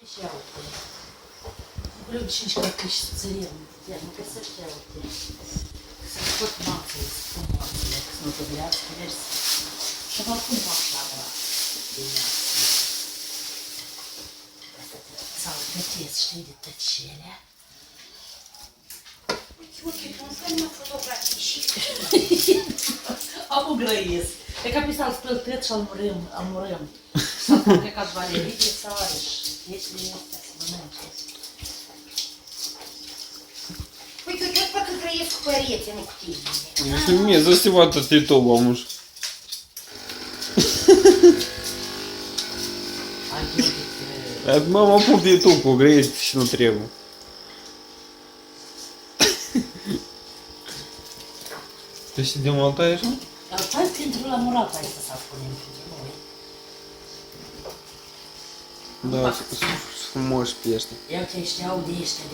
Și ia uite. Vreau 5 cărpiși țăriem. Ia, nu găsește, ia uite. Să scot mațele, să pun mațele, să nu dobească, vezi? Și vă pun așa la dimineață. Sau gătesc, știi, de tăcerea. Uite, tu îmi mă fotografii și... Am grăiesc. E ca pe să-l spăl tot și îl murăm. Sau că ca Valerii de sare și chestiile astea să mănânce. Uite, uite, fac că trăiesc cu păreții, nu cu tine. Ну, мне засевать от YouTube, муж. A, eu de... Это мама пункт YouTube, греет на требу. Ты сидим болтаешь? Hai pentru la murat aici să punem pentru noi. Да, можешь пешно. Eu te știau de ăștia de